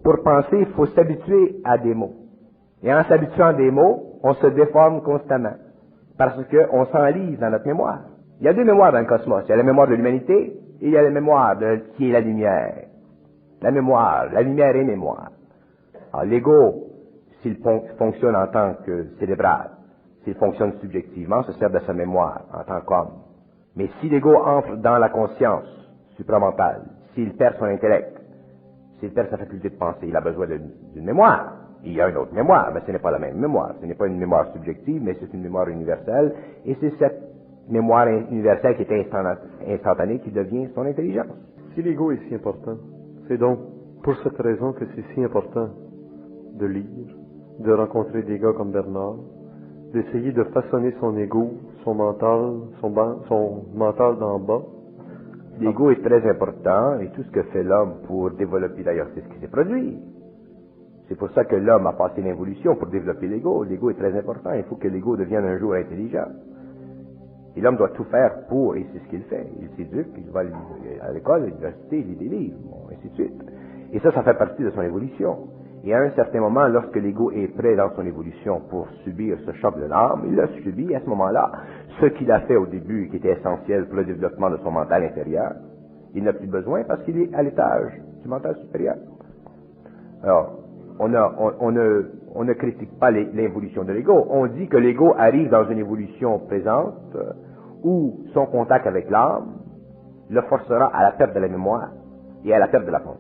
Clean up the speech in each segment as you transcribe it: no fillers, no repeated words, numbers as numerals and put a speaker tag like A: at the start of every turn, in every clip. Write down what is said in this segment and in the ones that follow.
A: pour penser, il faut s'habituer à des mots. Et en s'habituant à des mots, on se déforme constamment. Parce qu'on s'enlise dans notre mémoire. Il y a deux mémoires dans le cosmos. Il y a la mémoire de l'humanité et il y a la mémoire qui est la lumière. La mémoire, la lumière est mémoire. Alors l'ego, s'il fonctionne en tant que cérébral, s'il fonctionne subjectivement, se sert de sa mémoire en tant qu'homme. Mais si l'ego entre dans la conscience supramentale, s'il perd son intellect, s'il perd sa faculté de penser, il a besoin d'une mémoire. Il y a une autre mémoire, mais ce n'est pas la même mémoire. Ce n'est pas une mémoire subjective, mais c'est une mémoire universelle. Et c'est cette mémoire universelle qui est instantanée qui devient son intelligence.
B: Si l'ego est si important, c'est donc pour cette raison que c'est si important de lire, de rencontrer des gars comme Bernard, d'essayer de façonner son ego, son mental d'en bas.
A: L'ego est très important et tout ce que fait l'homme pour développer, d'ailleurs, c'est ce qui s'est produit. C'est pour ça que l'homme a passé l'évolution pour développer l'ego. L'ego est très important. Il faut que l'ego devienne un jour intelligent. Et l'homme doit tout faire pour, et c'est ce qu'il fait. Il s'éduque, il va à l'école, à l'université, il lit des livres, bon, ainsi de suite. Et ça fait partie de son évolution. Et à un certain moment, lorsque l'ego est prêt dans son évolution pour subir ce choc de l'âme, il l'a subi à ce moment-là. Ce qu'il a fait au début, qui était essentiel pour le développement de son mental intérieur, il n'a plus besoin parce qu'il est à l'étage du mental supérieur. Alors, on ne critique pas l'évolution de l'ego. On dit que l'ego arrive dans une évolution présente où son contact avec l'âme le forcera à la perte de la mémoire et à la perte de la pensée.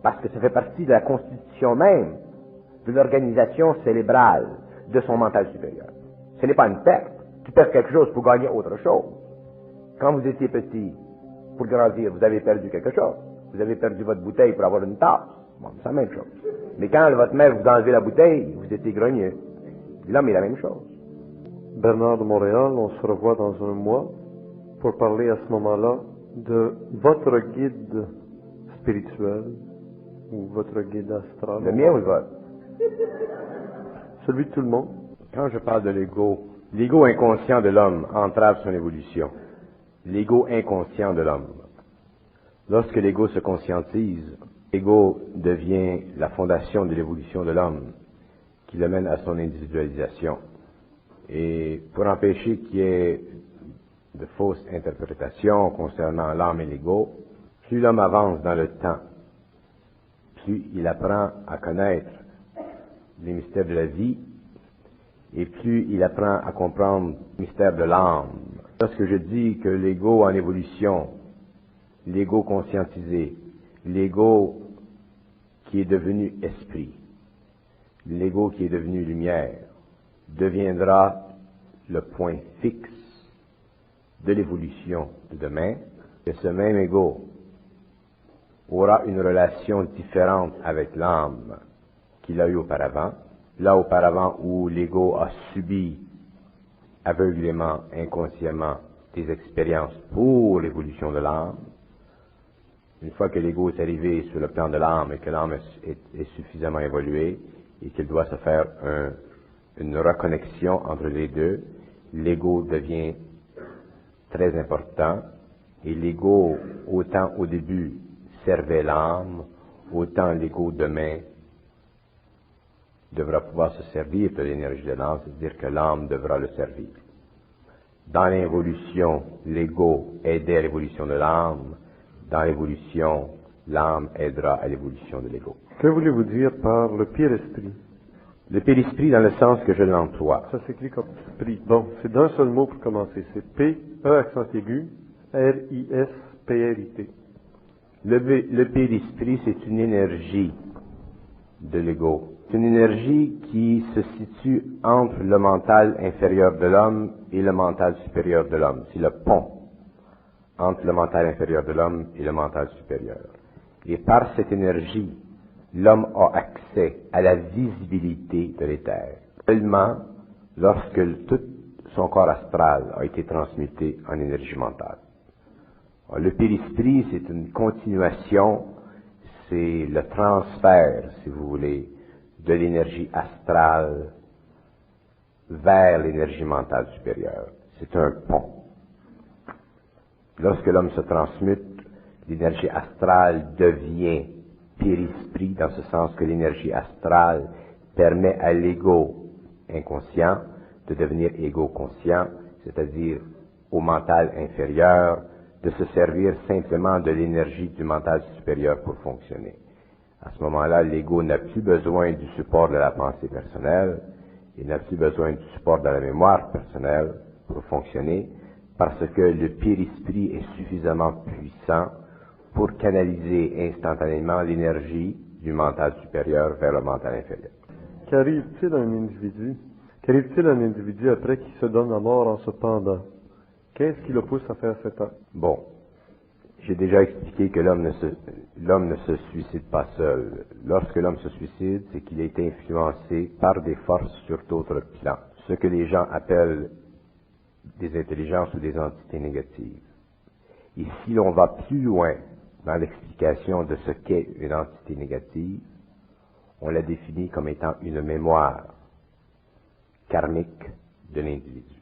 A: Parce que ça fait partie de la constitution même de l'organisation cérébrale de son mental supérieur. Ce n'est pas une perte. Tu perds quelque chose pour gagner autre chose. Quand vous étiez petit, pour grandir, vous avez perdu quelque chose. Vous avez perdu votre bouteille pour avoir une tasse. Bon, c'est la même chose. Mais quand votre mère vous a enlevé la bouteille, vous étiez grogneux. L'homme est la même chose.
B: Bernard de Montréal, on se revoit dans un mois pour parler à ce moment-là de votre guide spirituel ou votre guide astral.
A: Le mien ou le vôtre?
B: Celui de tout le monde.
A: Quand je parle de l'ego inconscient de l'homme entrave son évolution. L'ego inconscient de l'homme. Lorsque l'ego se conscientise, l'ego devient la fondation de l'évolution de l'homme, qui le mène à son individualisation. Et pour empêcher qu'il y ait de fausses interprétations concernant l'âme et l'ego, plus l'homme avance dans le temps, plus il apprend à connaître les mystères de la vie, et plus il apprend à comprendre le mystère de l'âme. Lorsque je dis que l'ego en évolution, l'ego conscientisé, l'ego qui est devenu esprit, l'ego qui est devenu lumière, deviendra le point fixe de l'évolution de demain, que ce même ego aura une relation différente avec l'âme qu'il a eue auparavant. Là auparavant où l'ego a subi aveuglément, inconsciemment des expériences pour l'évolution de l'âme, une fois que l'ego est arrivé sur le plan de l'âme et que l'âme est suffisamment évoluée et qu'il doit se faire une reconnexion entre les deux, l'ego devient très important et l'ego, autant au début servait l'âme, autant l'ego demain devra pouvoir se servir de l'énergie de l'âme, c'est-à-dire que l'âme devra le servir. Dans l'évolution, l'ego aidait à l'évolution de l'âme. Dans l'évolution, l'âme aidera à l'évolution de l'ego.
B: Que voulez-vous dire par le pire esprit?
A: Le pire esprit dans le sens que je l'emploie.
B: Ça s'écrit comme esprit. Bon, c'est d'un seul mot pour commencer. C'est P, E accent aigu, R-I-S-P-R-I-T.
A: Le pire esprit, c'est une énergie de l'ego. C'est une énergie qui se situe entre le mental inférieur de l'homme et le mental supérieur de l'homme. C'est le pont entre le mental inférieur de l'homme et le mental supérieur. Et par cette énergie, l'homme a accès à la visibilité de l'éther. Seulement lorsque tout son corps astral a été transmuté en énergie mentale. Alors, le périsprit, c'est une continuation, c'est le transfert, si vous voulez, de l'énergie astrale vers l'énergie mentale supérieure. C'est un pont. Lorsque l'homme se transmute, l'énergie astrale devient périsprit, dans ce sens que l'énergie astrale permet à l'ego inconscient de devenir ego conscient, c'est-à-dire au mental inférieur, de se servir simplement de l'énergie du mental supérieur pour fonctionner. À ce moment-là, l'ego n'a plus besoin du support de la pensée personnelle, il n'a plus besoin du support de la mémoire personnelle pour fonctionner, parce que le périsprit est suffisamment puissant pour canaliser instantanément l'énergie du mental supérieur vers le mental inférieur.
B: Qu'arrive-t-il à un individu? Qu'arrive-t-il à un individu après qu'il se donne la mort en se pendant? Qu'est-ce qui le pousse à faire cet acte?
A: Bon, j'ai déjà expliqué que l'homme ne se suicide pas seul. Lorsque l'homme se suicide, c'est qu'il a été influencé par des forces sur d'autres plans, ce que les gens appellent des intelligences ou des entités négatives. Et si l'on va plus loin dans l'explication de ce qu'est une entité négative, on la définit comme étant une mémoire karmique de l'individu.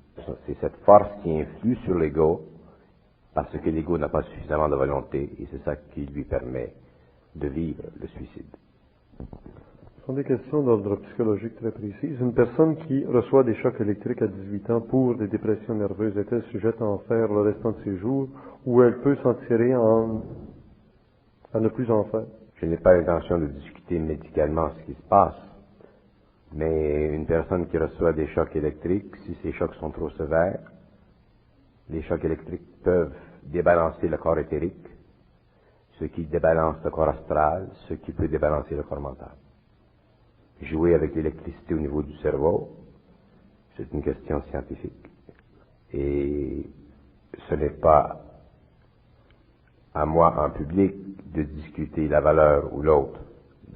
A: C'est cette force qui influe sur l'ego parce que l'ego n'a pas suffisamment de volonté et c'est ça qui lui permet de vivre le suicide.
B: Ce sont des questions d'ordre psychologique très précises. Une personne qui reçoit des chocs électriques à 18 ans pour des dépressions nerveuses est-elle sujette à en faire le restant de ses jours ou elle peut s'en tirer à ne plus en faire?
A: Je n'ai pas l'intention de discuter médicalement ce qui se passe, mais une personne qui reçoit des chocs électriques, si ces chocs sont trop sévères, les chocs électriques peuvent débalancer le corps éthérique, ce qui débalance le corps astral, ce qui peut débalancer le corps mental. Jouer avec l'électricité au niveau du cerveau, c'est une question scientifique. Et ce n'est pas à moi en public de discuter la valeur ou l'autre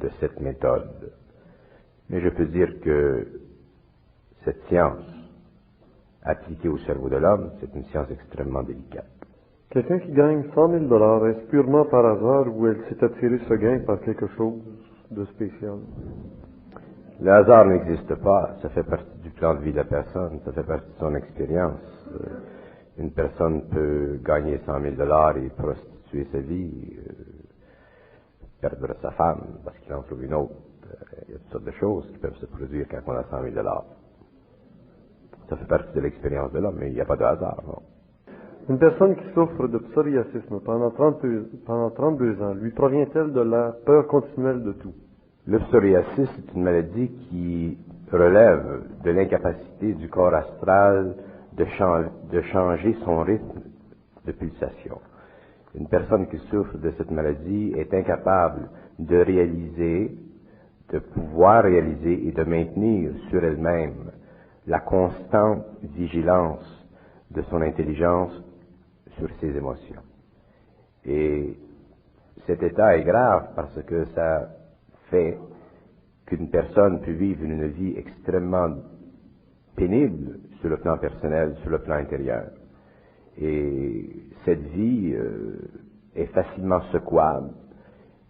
A: de cette méthode. Mais je peux dire que cette science, appliquée au cerveau de l'homme, c'est une science extrêmement délicate.
B: Quelqu'un qui gagne 100 000 $, est-ce purement par hasard ou elle s'est attirée ce gain par quelque chose de spécial?
A: Le hasard n'existe pas, ça fait partie du plan de vie de la personne, ça fait partie de son expérience. Une personne peut gagner 100 000 $ et prostituer sa vie, perdre sa femme parce qu'il en trouve une autre. Il y a toutes sortes de choses qui peuvent se produire quand on a 100 000 $. Ça fait partie de l'expérience de l'homme, mais il n'y a pas de hasard, non.
B: Une personne qui souffre de psoriasisme pendant 32 ans, lui provient-elle de la peur continuelle de tout?
A: Le psoriasis est une maladie qui relève de l'incapacité du corps astral de changer son rythme de pulsation. Une personne qui souffre de cette maladie est incapable de réaliser, de pouvoir réaliser et de maintenir sur elle-même la constante vigilance de son intelligence sur ses émotions. Et cet état est grave parce que ça fait qu'une personne peut vivre une vie extrêmement pénible sur le plan personnel, sur le plan intérieur. Et cette vie est facilement secouable.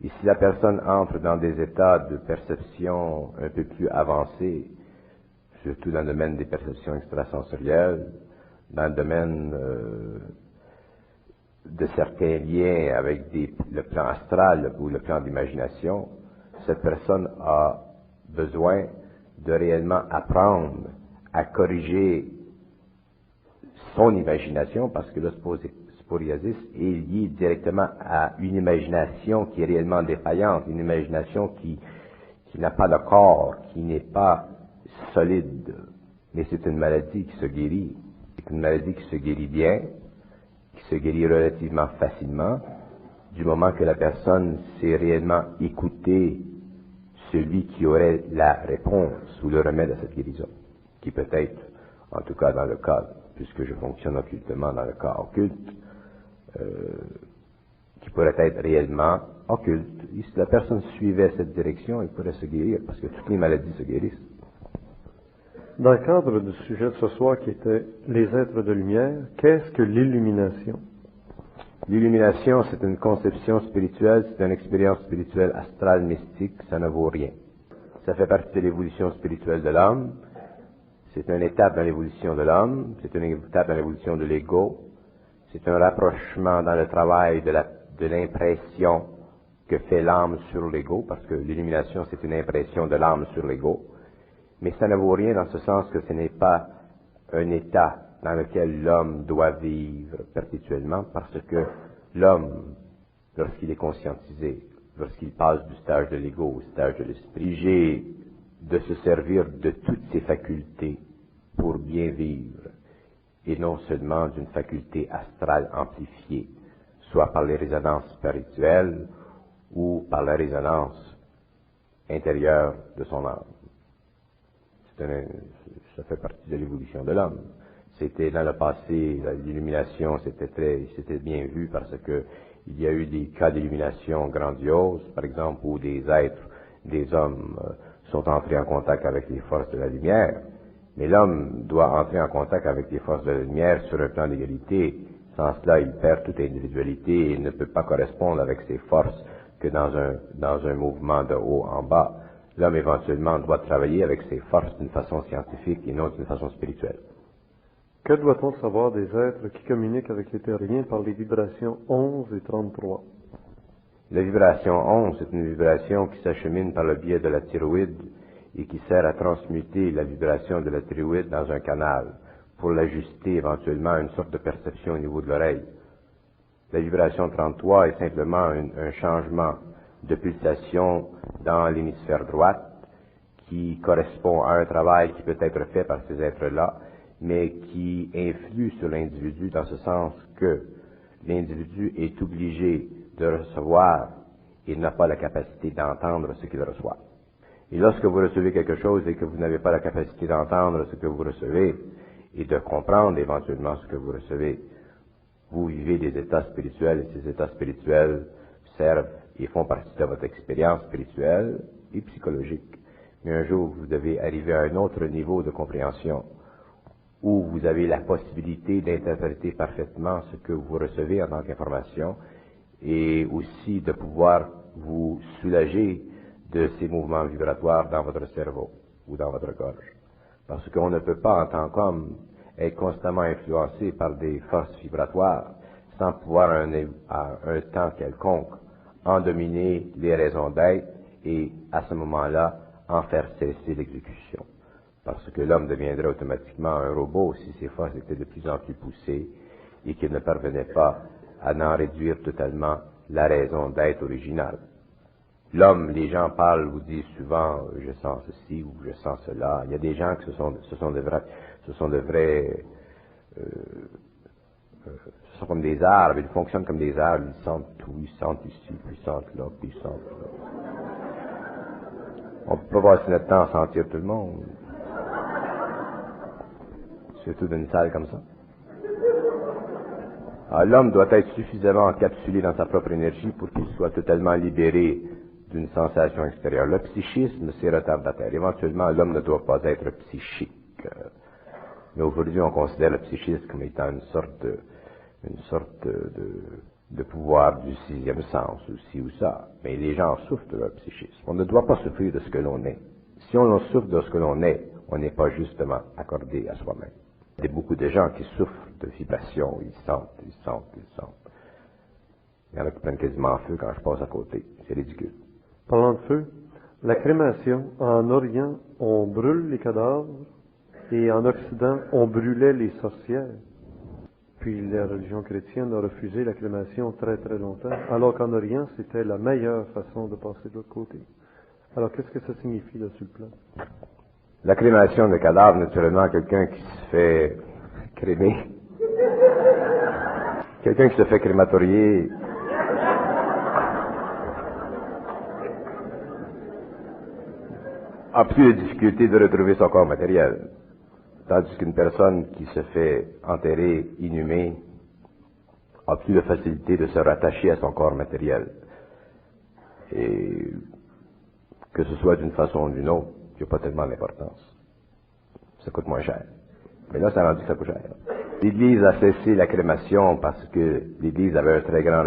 A: Et si la personne entre dans des états de perception un peu plus avancés, surtout dans le domaine des perceptions extrasensorielles, dans le domaine de certains liens avec le plan astral ou le plan d'imagination, cette personne a besoin de réellement apprendre à corriger son imagination, parce que le psoriasis est lié directement à une imagination qui est réellement défaillante, une imagination qui n'a pas de corps, qui n'est pas solide. Mais c'est une maladie qui se guérit. C'est une maladie qui se guérit bien, qui se guérit relativement facilement, du moment que la personne sait réellement écouter celui qui aurait la réponse ou le remède à cette guérison, qui peut être, en tout cas dans le cas, puisque je fonctionne occultement dans le cas occulte, qui pourrait être réellement occulte. Et si la personne suivait cette direction, elle pourrait se guérir, parce que toutes les maladies se guérissent.
B: Dans le cadre du sujet de ce soir qui était les êtres de lumière, qu'est-ce que l'illumination?
A: L'illumination, c'est une conception spirituelle, c'est une expérience spirituelle astrale, mystique, ça ne vaut rien. Ça fait partie de l'évolution spirituelle de l'homme, c'est une étape dans l'évolution de l'homme, c'est une étape dans l'évolution de l'ego, c'est un rapprochement dans le travail de l'impression que fait l'âme sur l'ego, parce que l'illumination, c'est une impression de l'âme sur l'ego, mais ça ne vaut rien dans ce sens que ce n'est pas un état dans lequel l'homme doit vivre perpétuellement, parce que l'homme, lorsqu'il est conscientisé, lorsqu'il passe du stage de l'ego au stage de l'esprit, obligé de se servir de toutes ses facultés pour bien vivre, et non seulement d'une faculté astrale amplifiée, soit par les résonances spirituelles ou par la résonance intérieure de son âme. Ça fait partie de l'évolution de l'homme. C'était dans le passé, l'illumination, c'était bien vu parce que il y a eu des cas d'illumination grandioses, par exemple, où des êtres, des hommes sont entrés en contact avec les forces de la lumière. Mais l'homme doit entrer en contact avec les forces de la lumière sur un plan d'égalité. Sans cela, il perd toute individualité et ne peut pas correspondre avec ses forces que dans un mouvement de haut en bas. L'homme éventuellement doit travailler avec ses forces d'une façon scientifique et non d'une façon spirituelle.
B: Que doit-on savoir des êtres qui communiquent avec les terriens par les vibrations 11 et 33?
A: La vibration 11 est une vibration qui s'achemine par le biais de la thyroïde et qui sert à transmuter la vibration de la thyroïde dans un canal pour l'ajuster éventuellement à une sorte de perception au niveau de l'oreille. La vibration 33 est simplement un changement de pulsation dans l'hémisphère droite qui correspond à un travail qui peut être fait par ces êtres-là, mais qui influe sur l'individu dans ce sens que l'individu est obligé de recevoir et n'a pas la capacité d'entendre ce qu'il reçoit. Et lorsque vous recevez quelque chose et que vous n'avez pas la capacité d'entendre ce que vous recevez et de comprendre éventuellement ce que vous recevez, vous vivez des états spirituels et ces états spirituels servent et font partie de votre expérience spirituelle et psychologique. Mais un jour, vous devez arriver à un autre niveau de compréhension où vous avez la possibilité d'interpréter parfaitement ce que vous recevez en tant qu'information et aussi de pouvoir vous soulager de ces mouvements vibratoires dans votre cerveau ou dans votre gorge. Parce qu'on ne peut pas, en tant qu'homme, être constamment influencé par des forces vibratoires sans pouvoir, à un temps quelconque, en dominer les raisons d'être et, à ce moment-là, en faire cesser l'exécution. Parce que l'homme deviendrait automatiquement un robot si ses forces étaient de plus en plus poussées et qu'il ne parvenait pas à en réduire totalement la raison d'être originale. L'homme, les gens parlent, vous disent souvent, je sens ceci ou je sens cela. Il y a des gens qui ce sont de vrais, ce sont comme des arbres, ils fonctionnent comme des arbres, ils sentent tout, ils sentent ici, puis ils sentent là, puis ils sentent là. On peut pas passer notre temps à sentir tout le monde. Surtout dans une salle comme ça. Alors, l'homme doit être suffisamment encapsulé dans sa propre énergie pour qu'il soit totalement libéré d'une sensation extérieure. Le psychisme, c'est retardataire. Éventuellement, l'homme ne doit pas être psychique. Mais aujourd'hui, on considère le psychisme comme étant une sorte de pouvoir du sixième sens, ou ci ou ça. Mais les gens souffrent de leur psychisme. On ne doit pas souffrir de ce que l'on est. Si on souffre de ce que l'on est, on n'est pas justement accordé à soi-même. Il y a beaucoup de gens qui souffrent de vibrations, ils sentent. Il y en a qui prennent quasiment feu quand je passe à côté. C'est ridicule.
B: Parlant de feu, la crémation, en Orient, on brûle les cadavres, et en Occident, on brûlait les sorcières. Puis la religion chrétienne a refusé la crémation très très longtemps, alors qu'en Orient, c'était la meilleure façon de passer de l'autre côté. Alors qu'est-ce que ça signifie là sur le plan?
A: La crémation de cadavres, naturellement, quelqu'un qui se fait crémer, quelqu'un qui se fait crématorier, a plus de difficulté de retrouver son corps matériel. Tandis qu'une personne qui se fait enterrer, inhumée, a plus de facilité de se rattacher à son corps matériel. Et que ce soit d'une façon ou d'une autre, il n'y a pas tellement d'importance. Ça coûte moins cher. Mais là, ça a rendu que ça coûte cher. L'Église a cessé la crémation parce que l'Église avait un très grand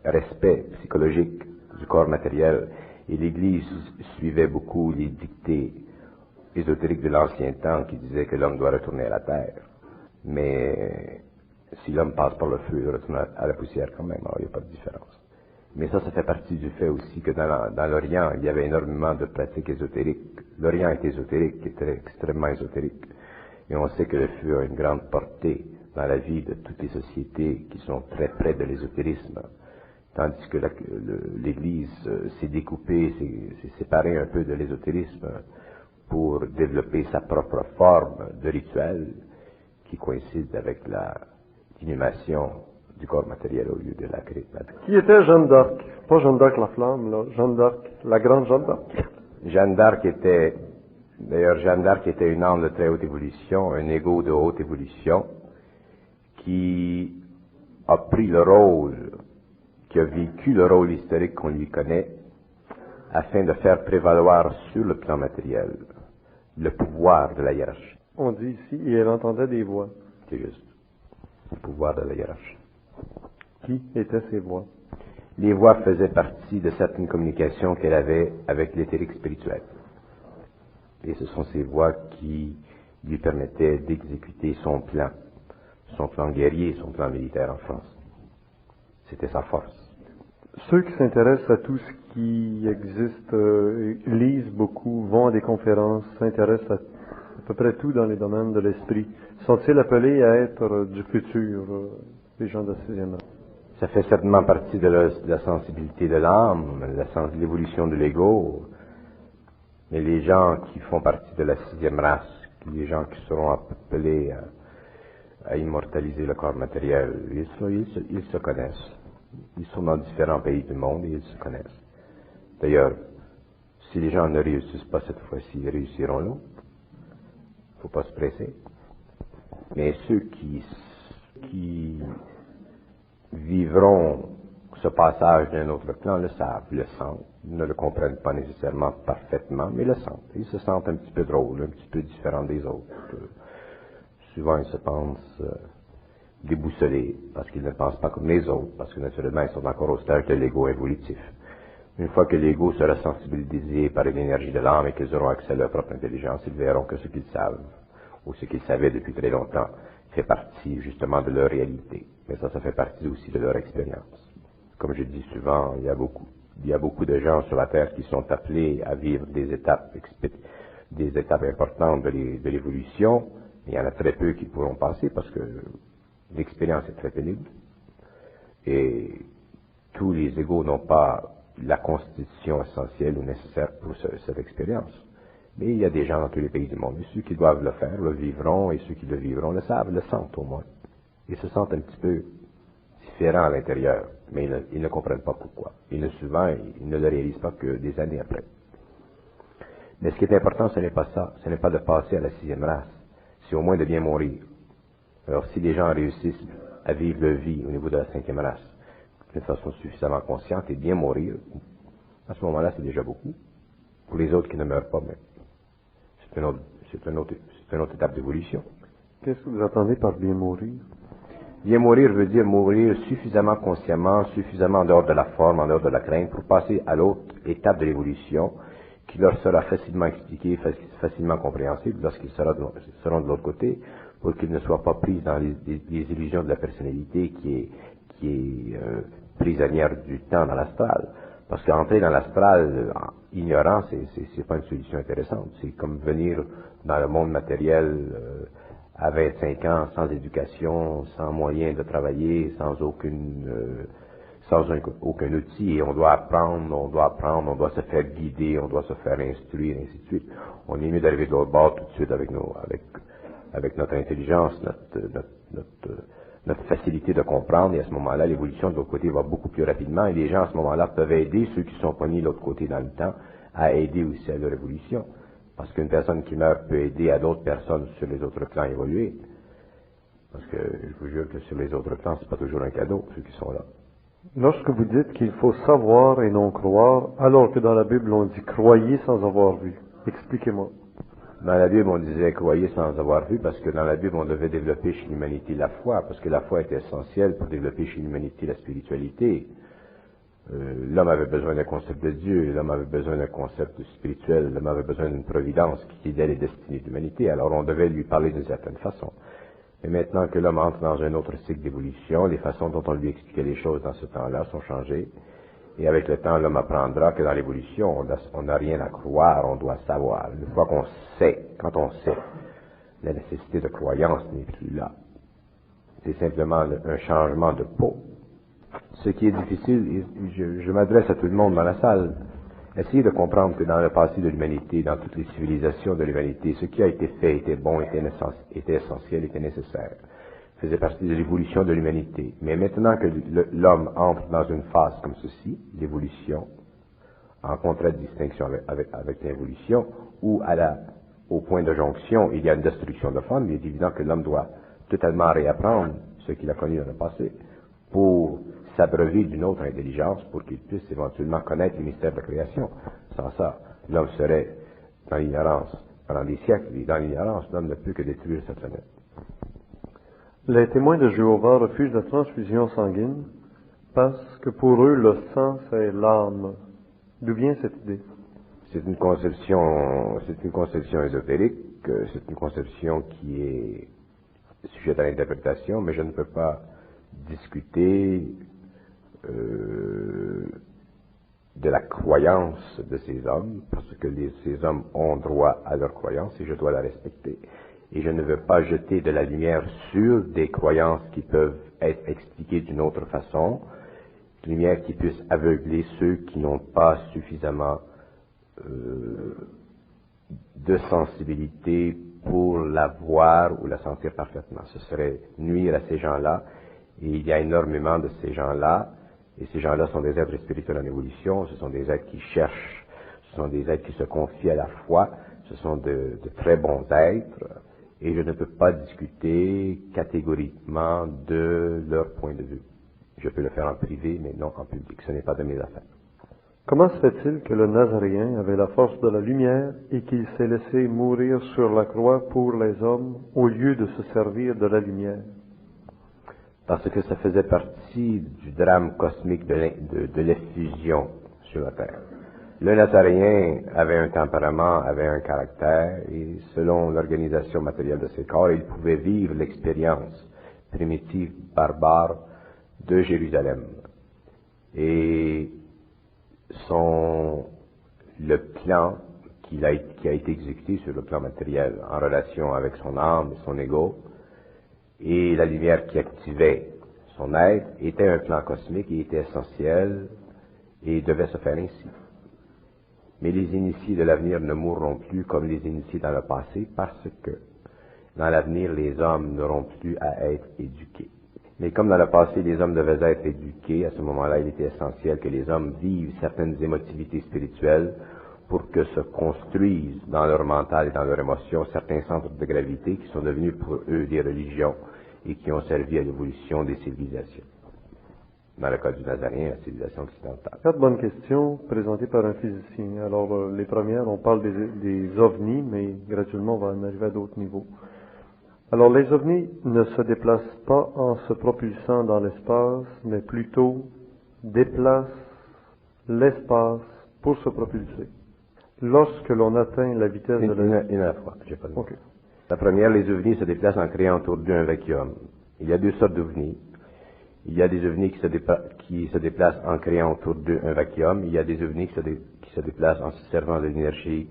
A: respect psychologique du corps matériel et l'Église suivait beaucoup les dictées ésotériques de l'ancien temps qui disaient que l'homme doit retourner à la terre. Mais si l'homme passe par le feu, il retourne à la poussière quand même, alors il n'y a pas de différence. Mais ça fait partie du fait aussi que dans l'Orient, il y avait énormément de pratiques ésotériques. L'Orient est ésotérique, était extrêmement ésotérique. Et on sait que le feu a une grande portée dans la vie de toutes les sociétés qui sont très près de l'ésotérisme. Tandis que l'Église s'est découpée, s'est séparée un peu de l'ésotérisme pour développer sa propre forme de rituel qui coïncide avec l'inhumation du corps matériel au lieu de la charismatique.
B: Qui était Jeanne d'Arc? Pas Jeanne d'Arc la flamme, là. Jeanne d'Arc, la grande Jeanne d'Arc.
A: Jeanne d'Arc était une âme de très haute évolution, un ego de haute évolution, qui a pris le rôle, qui a vécu le rôle historique qu'on lui connaît, afin de faire prévaloir sur le plan matériel le pouvoir de la hiérarchie.
B: On dit ici, et elle entendait des voix.
A: C'est juste. Le pouvoir de la hiérarchie.
B: Qui étaient ces voix?
A: Les voix faisaient partie de certaines communications qu'elle avait avec l'éthérique spirituel. Et ce sont ces voix qui lui permettaient d'exécuter son plan guerrier, son plan militaire en France. C'était sa force.
B: Ceux qui s'intéressent à tout ce qui existe, lisent beaucoup, vont à des conférences, s'intéressent à peu près tout dans les domaines de l'esprit. Sont-ils appelés à être du futur, les gens de la 6e âge?
A: Ça fait certainement partie de la sensibilité de l'âme, l'évolution de l'ego. Mais les gens qui font partie de la 6e race, les gens qui seront appelés à immortaliser le corps matériel, ils se connaissent. Ils sont dans différents pays du monde et ils se connaissent. D'ailleurs, si les gens ne réussissent pas cette fois-ci, ils réussiront l'autre. Il ne faut pas se presser. Mais ceux qui vivront ce passage d'un autre plan le savent, le sentent. Ils ne le comprennent pas nécessairement parfaitement, mais le sentent. Ils se sentent un petit peu drôles, un petit peu différents des autres. Souvent, ils se pensent déboussolés, parce qu'ils ne pensent pas comme les autres, parce que naturellement, ils sont encore au stade de l'ego évolutif. Une fois que l'ego sera sensibilisé par l'énergie de l'âme et qu'ils auront accès à leur propre intelligence, ils verront que ce qu'ils savent, ou ce qu'ils savaient depuis très longtemps, fait partie justement de leur réalité. Mais ça fait partie aussi de leur expérience. Comme je dis souvent, il y a beaucoup de gens sur la Terre qui sont appelés à vivre des étapes importantes de l'évolution. Il y en a très peu qui pourront passer parce que l'expérience est très pénible. Et tous les égos n'ont pas la constitution essentielle ou nécessaire pour cette expérience. Mais il y a des gens dans tous les pays du monde. Et ceux qui doivent le faire le vivront, et ceux qui le vivront le savent, le sentent au moins. Ils se sentent un petit peu différents à l'intérieur, mais ils ne comprennent pas pourquoi. Souvent, ils ne le réalisent pas que des années après. Mais ce qui est important, ce n'est pas ça. Ce n'est pas de passer à la 6e race. C'est au moins de bien mourir. Alors, si les gens réussissent à vivre leur vie au niveau de la 5e race, d'une façon suffisamment consciente et bien mourir, à ce moment-là, c'est déjà beaucoup. Pour les autres qui ne meurent pas, mais c'est une autre étape d'évolution.
B: Qu'est-ce que vous entendez par bien mourir?
A: Bien mourir veut dire mourir suffisamment consciemment, suffisamment en dehors de la forme, en dehors de la crainte, pour passer à l'autre étape de l'évolution, qui leur sera facilement expliquée, facilement compréhensible lorsqu'ils seront de l'autre côté, pour qu'ils ne soient pas pris dans les illusions de la personnalité qui est prisonnière du temps dans l'astral. Parce qu'entrer dans l'astral ignorant, c'est pas une solution intéressante. C'est comme venir dans le monde matériel à 25 ans, sans éducation, sans moyen de travailler, sans aucun outil, et on doit apprendre, on doit se faire guider, on doit se faire instruire, et ainsi de suite. On est mieux d'arriver de l'autre bord tout de suite avec notre intelligence, notre facilité de comprendre, et à ce moment-là, l'évolution de l'autre côté va beaucoup plus rapidement, et les gens à ce moment-là peuvent aider ceux qui sont pognés de l'autre côté dans le temps à aider aussi à leur évolution. Parce qu'une personne qui meurt peut aider à d'autres personnes sur les autres plans à évoluer. Parce que je vous jure que sur les autres plans, c'est pas toujours un cadeau, ceux qui sont là.
B: Lorsque vous dites qu'il faut savoir et non croire, alors que dans la Bible on dit croyez sans avoir vu, expliquez-moi.
A: Dans la Bible, on disait croyez sans avoir vu, parce que dans la Bible, on devait développer chez l'humanité la foi, parce que la foi était essentielle pour développer chez l'humanité la spiritualité. L'homme avait besoin d'un concept de Dieu, l'homme avait besoin d'un concept spirituel, l'homme avait besoin d'une providence qui guidait les destinées de l'humanité, alors on devait lui parler d'une certaine façon. Mais maintenant que l'homme entre dans un autre cycle d'évolution, les façons dont on lui expliquait les choses dans ce temps-là sont changées, Et avec le temps, l'homme apprendra que dans l'évolution, on n'a rien à croire, on doit savoir. Une fois qu'on sait, quand on sait, la nécessité de croyance n'est plus là. C'est simplement un changement de peau. Ce qui est difficile, et je m'adresse à tout le monde dans la salle, essayez de comprendre que dans le passé de l'humanité, dans toutes les civilisations de l'humanité, ce qui a été fait était bon, était essentiel, était nécessaire, faisait partie de l'évolution de l'humanité. Mais maintenant que l'homme entre dans une phase comme ceci, l'évolution, en contradistinction avec l'évolution, où au point de jonction, il y a une destruction de forme, il est évident que l'homme doit totalement réapprendre ce qu'il a connu dans le passé pour s'abreuver d'une autre intelligence pour qu'il puisse éventuellement connaître les mystères de la création. Sans ça, l'homme serait dans l'ignorance pendant des siècles, et dans l'ignorance, l'homme ne peut que détruire cette planète.
B: Les témoins de Jéhovah refusent la transfusion sanguine parce que pour eux, le sang, c'est l'âme. D'où vient cette idée?
A: C'est une conception ésotérique, c'est une conception qui est sujette à l'interprétation, mais je ne peux pas discuter de la croyance de ces hommes, parce que ces hommes ont droit à leur croyance et je dois la respecter. Et je ne veux pas jeter de la lumière sur des croyances qui peuvent être expliquées d'une autre façon, une lumière qui puisse aveugler ceux qui n'ont pas suffisamment de sensibilité pour la voir ou la sentir parfaitement. Ce serait nuire à ces gens-là, et il y a énormément de ces gens-là, et ces gens-là sont des êtres spirituels en évolution, ce sont des êtres qui cherchent, ce sont des êtres qui se confient à la foi, ce sont de très bons êtres, et je ne peux pas discuter catégoriquement de leur point de vue. Je peux le faire en privé, mais non en public, ce n'est pas de mes affaires.
B: Comment se fait-il que le Nazaréen avait la force de la lumière et qu'il s'est laissé mourir sur la croix pour les hommes au lieu de se servir de la lumière?
A: Parce que ça faisait partie du drame cosmique de l'effusion sur la Terre. Le Nazaréen avait un tempérament, avait un caractère, et selon l'organisation matérielle de ses corps, il pouvait vivre l'expérience primitive, barbare de Jérusalem. Et le plan qui a été exécuté sur le plan matériel en relation avec son âme et son ego, et la lumière qui activait son être, était un plan cosmique et était essentiel et devait se faire ainsi. Mais les initiés de l'avenir ne mourront plus comme les initiés dans le passé parce que dans l'avenir, les hommes n'auront plus à être éduqués. Mais comme dans le passé, les hommes devaient être éduqués, à ce moment-là, il était essentiel que les hommes vivent certaines émotivités spirituelles pour que se construisent dans leur mental et dans leur émotion certains centres de gravité qui sont devenus pour eux des religions et qui ont servi à l'évolution des civilisations. Dans le cas du Nazaréen, la civilisation occidentale.
B: 4 bonnes questions présentées par un physicien. Alors, les premières, on parle des ovnis, mais graduellement, on va en arriver à d'autres niveaux. Alors, les ovnis ne se déplacent pas en se propulsant dans l'espace, mais plutôt déplacent l'espace pour se propulser. Lorsque l'on atteint la vitesse de la...
A: Une à la fois, j'ai pas de
B: Ok.
A: La première, les ovnis se déplacent en créant autour d'eux un vacuum. Il y a 2 sortes d'ovnis. Il y a des ovnis qui se déplacent en créant autour d'eux un vacuum. Il y a des ovnis qui se déplacent en se servant de l'énergie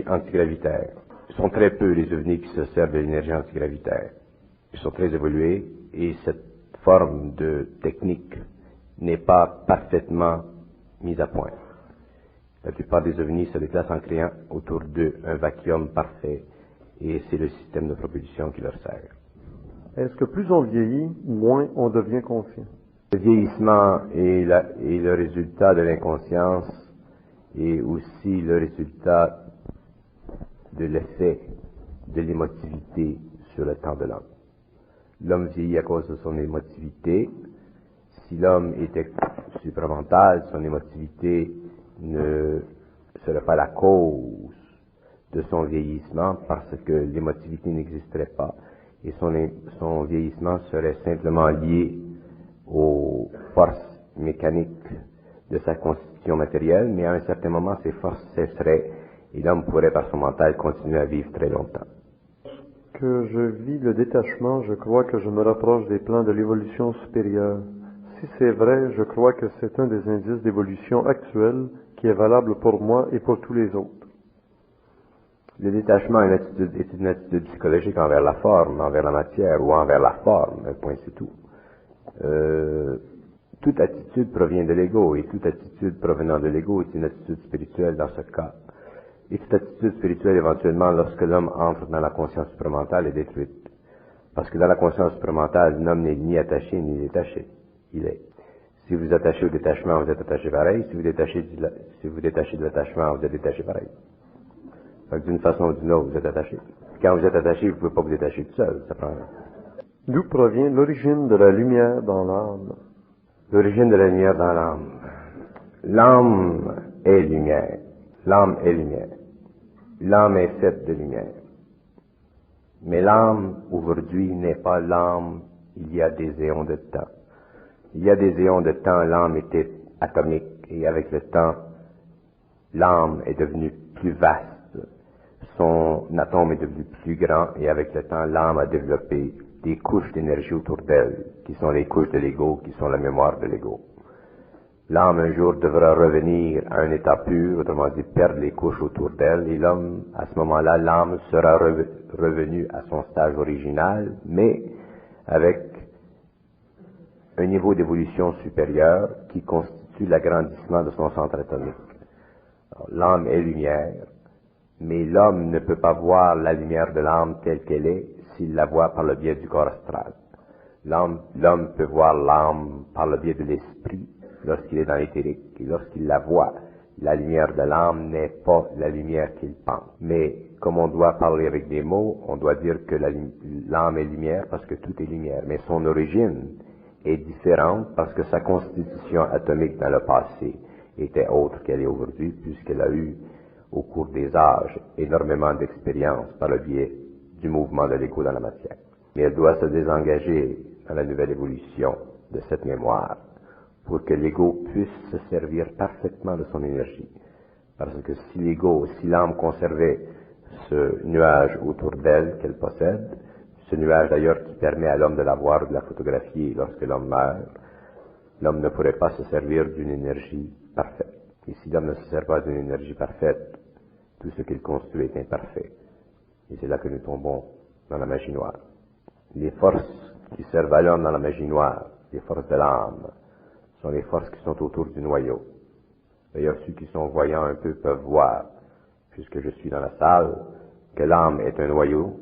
A: antigravitaire. Ils sont très peu les ovnis qui se servent de l'énergie antigravitaire. Ils sont très évolués et cette forme de technique n'est pas parfaitement mise à point. La plupart des ovnis se déplacent en créant autour d'eux un vacuum parfait et c'est le système de propulsion qui leur sert.
B: Est-ce que plus on vieillit, moins on devient conscient?
A: Le vieillissement est le résultat de l'inconscience et aussi le résultat de l'effet de l'émotivité sur le temps de l'homme. L'homme vieillit à cause de son émotivité. Si l'homme était supramental, son émotivité ne serait pas la cause de son vieillissement parce que l'émotivité n'existerait pas et son vieillissement serait simplement lié aux forces mécaniques de sa constitution matérielle, mais à un certain moment ces forces cesseraient et l'homme pourrait par son mental continuer à vivre très longtemps.
B: Que je vis le détachement, je crois que je me rapproche des plans de l'évolution supérieure. Si c'est vrai, je crois que c'est un des indices d'évolution actuels qui est valable pour moi et pour tous les autres.
A: Le détachement est une attitude psychologique envers la forme, envers la matière ou envers la forme, un point c'est tout. Toute attitude provient de l'ego et toute attitude provenant de l'ego est une attitude spirituelle dans ce cas. Et toute attitude spirituelle éventuellement lorsque l'homme entre dans la conscience supramentale est détruite. Parce que dans la conscience supramentale, l'homme n'est ni attaché ni détaché. Il est. Si vous attachez au détachement, vous êtes attaché pareil. Si vous détachez de l'attachement, vous êtes détaché pareil. Donc d'une façon ou d'une autre, vous êtes attaché. Quand vous êtes attaché, vous ne pouvez pas vous détacher tout seul. Ça prend...
B: D'où provient l'origine de la lumière dans l'âme?
A: L'origine de la lumière dans l'âme. L'âme est lumière. L'âme est lumière. L'âme est faite de lumière. Mais l'âme, aujourd'hui, n'est pas l'âme il y a des éons de temps. Il y a des éons de temps, l'âme était atomique, et avec le temps, l'âme est devenue plus vaste. Son atome est devenu plus grand, et avec le temps, l'âme a développé des couches d'énergie autour d'elle, qui sont les couches de l'ego, qui sont la mémoire de l'ego. L'âme, un jour, devra revenir à un état pur, autrement dit, perdre les couches autour d'elle, et l'homme, à ce moment-là, l'âme sera revenue à son stage original, mais avec un niveau d'évolution supérieur qui constitue l'agrandissement de son centre atomique. L'âme est lumière, mais l'homme ne peut pas voir la lumière de l'âme telle qu'elle est s'il la voit par le biais du corps astral. L'homme peut voir l'âme par le biais de l'esprit lorsqu'il est dans l'éthérique, et lorsqu'il la voit, la lumière de l'âme n'est pas la lumière qu'il pense. Mais comme on doit parler avec des mots, on doit dire que l'âme est lumière parce que tout est lumière, mais son origine est différente parce que sa constitution atomique dans le passé était autre qu'elle est aujourd'hui, puisqu'elle a eu, au cours des âges, énormément d'expérience par le biais du mouvement de l'ego dans la matière. Mais elle doit se désengager dans la nouvelle évolution de cette mémoire pour que l'ego puisse se servir parfaitement de son énergie. Parce que si l'âme conservait ce nuage autour d'elle qu'elle possède, ce nuage d'ailleurs qui permet à l'homme de la voir, de la photographier lorsque l'homme meurt, l'homme ne pourrait pas se servir d'une énergie parfaite. Et si l'homme ne se sert pas d'une énergie parfaite, tout ce qu'il construit est imparfait. Et c'est là que nous tombons dans la magie noire. Les forces qui servent à l'homme dans la magie noire, les forces de l'âme, sont les forces qui sont autour du noyau. D'ailleurs, ceux qui sont voyants un peu peuvent voir, puisque je suis dans la salle, que l'âme est un noyau,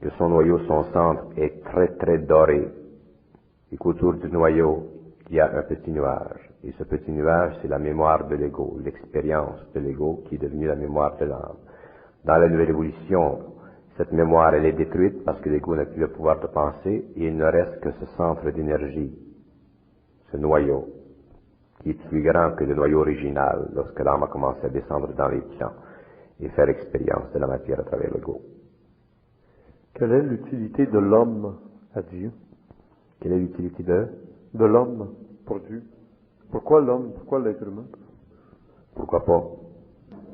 A: que son noyau, son centre, est très très doré, et qu'autour du noyau, il y a un petit nuage. Et ce petit nuage, c'est la mémoire de l'ego, l'expérience de l'ego qui est devenue la mémoire de l'âme. Dans la nouvelle évolution, cette mémoire, elle est détruite parce que l'ego n'a plus le pouvoir de penser, et il ne reste que ce centre d'énergie, ce noyau, qui est plus grand que le noyau original lorsque l'âme a commencé à descendre dans les plans et faire expérience de la matière à travers l'ego.
B: Quelle est l'utilité de l'homme à Dieu?
A: Quelle est l'utilité
B: de l'homme pour Dieu? Pourquoi l'homme? Pourquoi l'être humain?
A: Pourquoi pas?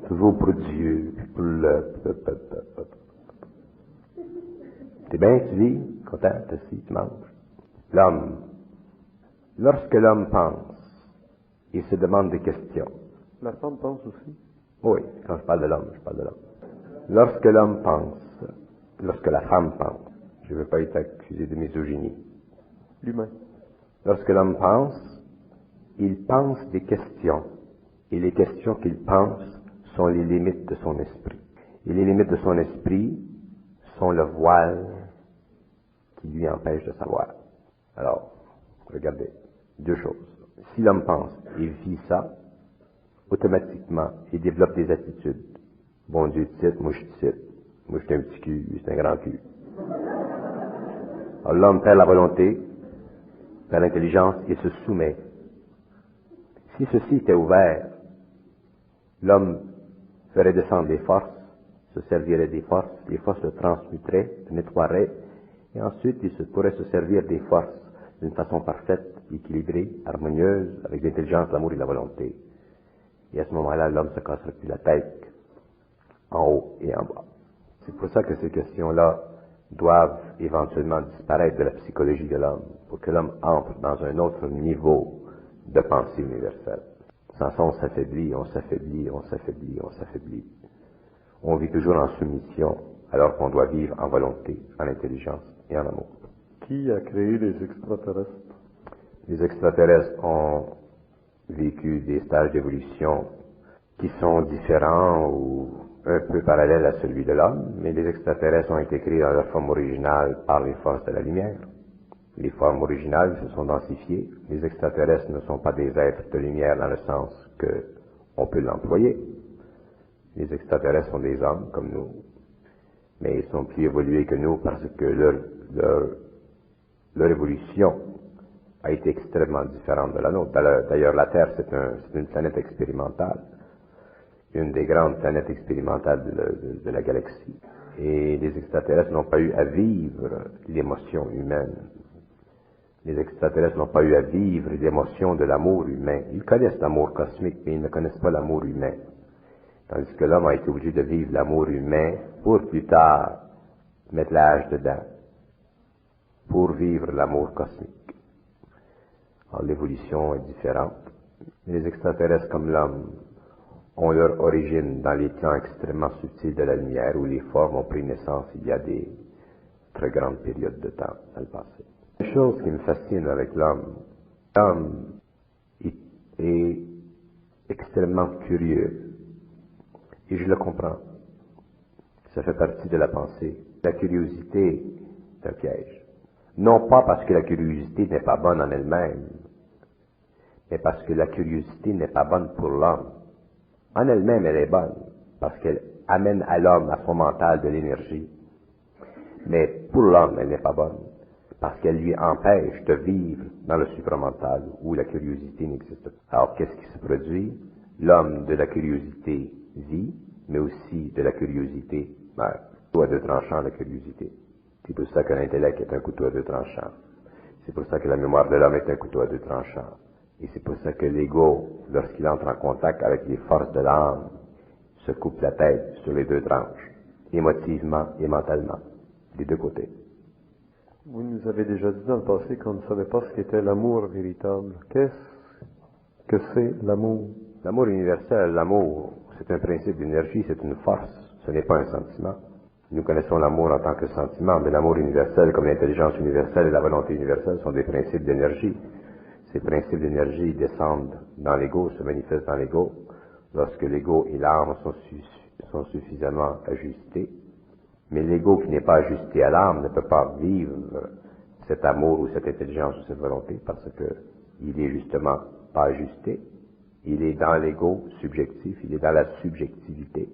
A: Toujours pour Dieu, pour le... T'es bien, tu vis, content, t'es assis, tu manges. L'homme, lorsque l'homme pense, il se demande des questions.
B: La femme pense aussi?
A: Oui, quand je parle de l'homme, je parle de l'homme. Lorsque l'homme pense, lorsque la femme pense, je ne veux pas être accusé de misogynie.
B: L'humain.
A: Lorsque l'homme pense, il pense des questions. Et les questions qu'il pense sont les limites de son esprit. Et les limites de son esprit sont le voile qui lui empêche de savoir. Alors, regardez, deux choses. Si l'homme pense et vit ça, automatiquement, il développe des attitudes. Bon Dieu, ticite, moi je ticite. Moi je suis un petit cul, lui c'est un grand cul. Alors l'homme perd la volonté, perd l'intelligence et se soumet. Si ceci était ouvert, l'homme ferait descendre les forces, se servirait des forces, les forces le transmuteraient, le nettoieraient, et ensuite il pourrait se servir des forces d'une façon parfaite, équilibrée, harmonieuse, avec l'intelligence, l'amour et la volonté. Et à ce moment-là, l'homme se casserait plus la tête, en haut et en bas. C'est pour ça que ces questions-là doivent éventuellement disparaître de la psychologie de l'homme pour que l'homme entre dans un autre niveau de pensée universelle. Sans ça, on s'affaiblit, on s'affaiblit, on s'affaiblit, on s'affaiblit. On vit toujours en soumission, alors qu'on doit vivre en volonté, en intelligence et en amour.
B: Qui a créé les extraterrestres?
A: Les extraterrestres ont vécu des stages d'évolution qui sont différents ou un peu parallèles à celui de l'homme, mais les extraterrestres ont été créés dans leur forme originale par les forces de la lumière. Les formes originales se sont densifiées. Les extraterrestres ne sont pas des êtres de lumière dans le sens que on peut l'employer. Les extraterrestres sont des hommes comme nous, mais ils sont plus évolués que nous parce que leur évolution a été extrêmement différente de la nôtre. D'ailleurs, la Terre, c'est une planète expérimentale, une des grandes planètes expérimentales de la galaxie. Et les extraterrestres n'ont pas eu à vivre l'émotion humaine. Les extraterrestres n'ont pas eu à vivre l'émotion de l'amour humain. Ils connaissent l'amour cosmique, mais ils ne connaissent pas l'amour humain. Tandis que l'homme a été obligé de vivre l'amour humain pour plus tard mettre l'âge dedans, pour vivre l'amour cosmique. Alors, l'évolution est différente. Les extraterrestres comme l'homme ont leur origine dans les plans extrêmement subtils de la lumière où les formes ont pris naissance il y a des très grandes périodes de temps dans le passé. Une chose qui me fascine avec l'homme est extrêmement curieux et je le comprends. Ça fait partie de la pensée. La curiosité est un piège. Non pas parce que la curiosité n'est pas bonne en elle-même, mais parce que la curiosité n'est pas bonne pour l'homme. En elle-même, elle est bonne, parce qu'elle amène à l'homme, à son mental, de l'énergie. Mais pour l'homme, elle n'est pas bonne, parce qu'elle lui empêche de vivre dans le supramental, où la curiosité n'existe pas. Alors, qu'est-ce qui se produit? L'homme de la curiosité vit, mais aussi de la curiosité meurt. Couteau à deux tranchants, la curiosité. C'est pour ça que l'intellect est un couteau à deux tranchants. C'est pour ça que la mémoire de l'homme est un couteau à deux tranchants. Et c'est pour ça que l'ego, lorsqu'il entre en contact avec les forces de l'âme, se coupe la tête sur les deux tranches, émotivement et mentalement, des deux côtés.
B: Vous nous avez déjà dit dans le passé qu'on ne savait pas ce qu'était l'amour véritable. Qu'est-ce que c'est l'amour?
A: L'amour universel, l'amour, c'est un principe d'énergie, c'est une force, ce n'est pas un sentiment. Nous connaissons l'amour en tant que sentiment, mais l'amour universel, comme l'intelligence universelle et la volonté universelle, sont des principes d'énergie. Ces principes d'énergie descendent dans l'ego, se manifestent dans l'ego, lorsque l'ego et l'âme sont suffisamment ajustés. Mais l'ego qui n'est pas ajusté à l'âme ne peut pas vivre cet amour ou cette intelligence ou cette volonté parce qu'il est justement pas ajusté. Il est dans l'ego subjectif, il est dans la subjectivité.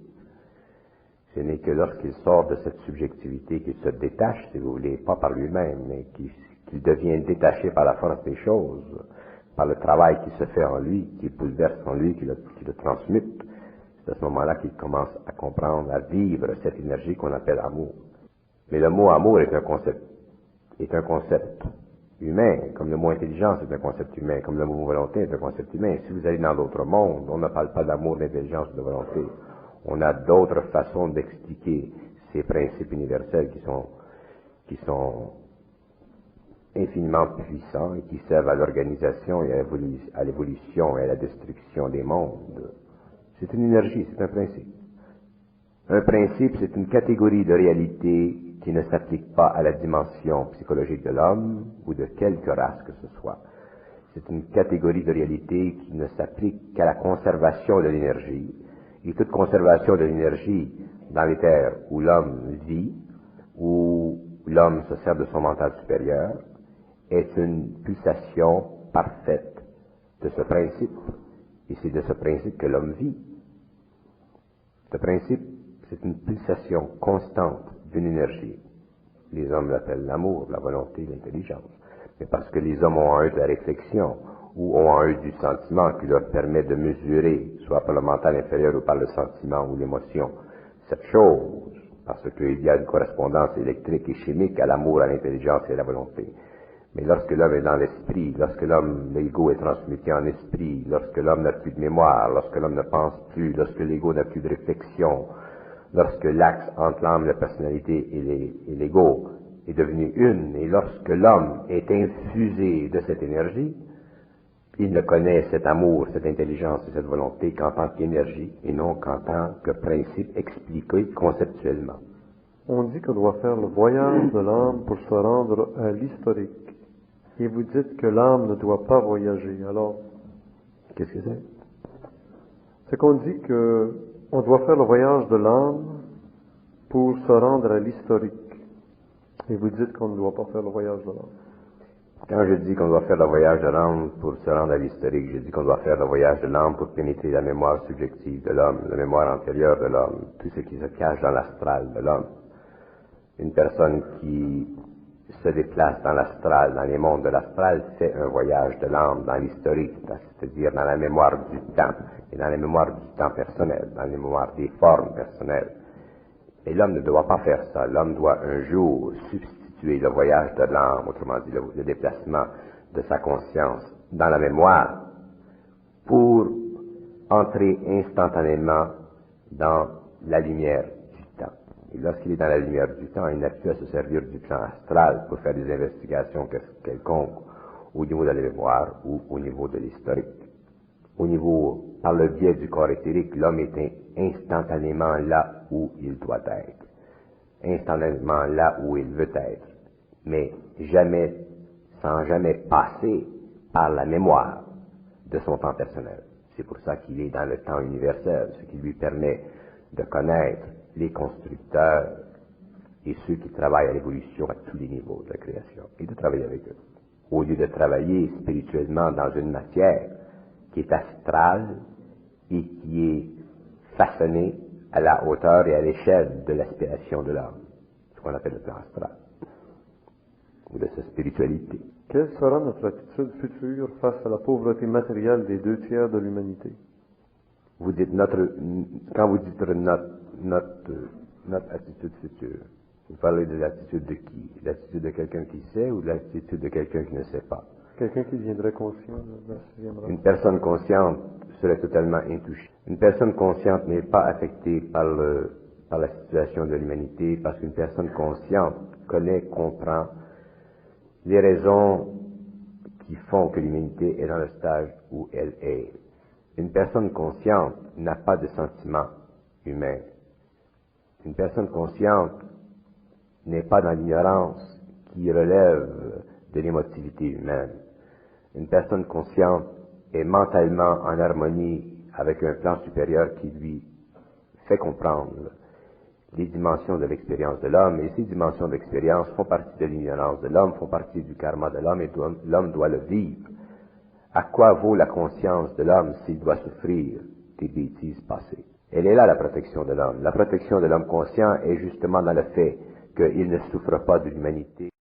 A: Ce n'est que lorsqu'il sort de cette subjectivité qu'il se détache, si vous voulez, pas par lui-même, mais qu'il devient détaché par la force des choses, par le travail qui se fait en lui, qui bouleverse en lui, qui le transmute. C'est à ce moment-là qu'il commence à comprendre, à vivre cette énergie qu'on appelle amour. Mais le mot amour est un concept humain, comme le mot intelligence est un concept humain, comme le mot volonté est un concept humain. Si vous allez dans d'autres mondes, on ne parle pas d'amour, d'intelligence ou de volonté. On a d'autres façons d'expliquer ces principes universels qui sont infiniment puissants et qui servent à l'organisation et à l'évolution et à la destruction des mondes. C'est une énergie, c'est un principe. Un principe, c'est une catégorie de réalité qui ne s'applique pas à la dimension psychologique de l'homme ou de quelque race que ce soit. C'est une catégorie de réalité qui ne s'applique qu'à la conservation de l'énergie. Et toute conservation de l'énergie dans les terres où l'homme vit, où l'homme se sert de son mental supérieur, est une pulsation parfaite de ce principe. Et c'est de ce principe que l'homme vit. Ce principe, c'est une pulsation constante d'une énergie. Les hommes l'appellent l'amour, la volonté, l'intelligence. Mais parce que les hommes ont en eux de la réflexion, ou ont en eux du sentiment qui leur permet de mesurer, soit par le mental inférieur ou par le sentiment ou l'émotion, cette chose, parce qu'il y a une correspondance électrique et chimique à l'amour, à l'intelligence et à la volonté. Mais lorsque l'homme est dans l'esprit, lorsque l'ego est transmuté en esprit, lorsque l'homme n'a plus de mémoire, lorsque l'homme ne pense plus, lorsque l'ego n'a plus de réflexion, lorsque l'axe entre l'âme, la personnalité et l'ego est devenu une, et lorsque l'homme est infusé de cette énergie, il ne connaît cet amour, cette intelligence et cette volonté qu'en tant qu'énergie et non qu'en tant que principe expliqué conceptuellement.
B: On dit qu'on doit faire le voyage de l'âme pour se rendre à l'historique. Et vous dites que l'âme ne doit pas voyager. Alors,
A: Qu'est-ce que c'est?
B: c'est qu'on dit que on doit faire le voyage de l'âme pour se rendre à l'historique. Et vous dites qu'on ne doit pas faire le voyage de l'âme.
A: Quand je dis qu'on doit faire le voyage de l'âme pour se rendre à l'historique, je dis qu'on doit faire le voyage de l'âme pour pénétrer la mémoire subjective de l'homme, la mémoire antérieure de l'homme, tout ce qui se cache dans l'astral de l'homme. Une personne qui se déplace dans l'astral, dans les mondes de l'astral, fait un voyage de l'âme dans l'historique, c'est-à-dire dans la mémoire du temps, et dans la mémoire du temps personnel, dans la mémoire des formes personnelles. Et l'homme ne doit pas faire ça. L'homme doit un jour substituer le voyage de l'âme, autrement dit le déplacement de sa conscience dans la mémoire, pour entrer instantanément dans la lumière du temps. Et lorsqu'il est dans la lumière du temps, il n'a plus à se servir du plan astral pour faire des investigations quelconques au niveau de la mémoire ou au niveau de l'historique. Au niveau, par le biais du corps éthérique, l'homme est instantanément là où il doit être, instantanément là où il veut être, mais jamais, sans jamais passer par la mémoire de son temps personnel. C'est pour ça qu'il est dans le temps universel, ce qui lui permet de connaître les constructeurs et ceux qui travaillent à l'évolution à tous les niveaux de la création, et de travailler avec eux. Au lieu de travailler spirituellement dans une matière qui est astrale et qui est façonnée à la hauteur et à l'échelle de l'aspiration de l'homme, ce qu'on appelle le plan astral, ou de sa spiritualité.
B: Quelle sera notre attitude future face à la pauvreté matérielle des 2/3 de l'humanité?
A: Vous dites quand vous dites notre attitude future, vous parlez de l'attitude de qui? L'attitude de quelqu'un qui sait ou de l'attitude de quelqu'un qui ne sait pas?
B: Quelqu'un qui deviendrait conscient de la sixième race.
A: Une personne consciente serait totalement intouchée. Une personne consciente n'est pas affectée par la situation de l'humanité, parce qu'une personne consciente comprend les raisons qui font que l'humanité est dans le stage où elle est. Une personne consciente n'a pas de sentiments humains. Une personne consciente n'est pas dans l'ignorance qui relève de l'émotivité humaine. Une personne consciente est mentalement en harmonie avec un plan supérieur qui lui fait comprendre les dimensions de l'expérience de l'homme, et ces dimensions d'expérience font partie de l'ignorance de l'homme, font partie du karma de l'homme, et l'homme doit le vivre. À quoi vaut la conscience de l'homme s'il doit souffrir des bêtises passées? Elle est là, la protection de l'homme. La protection de l'homme conscient est justement dans le fait qu'il ne souffre pas de l'humanité.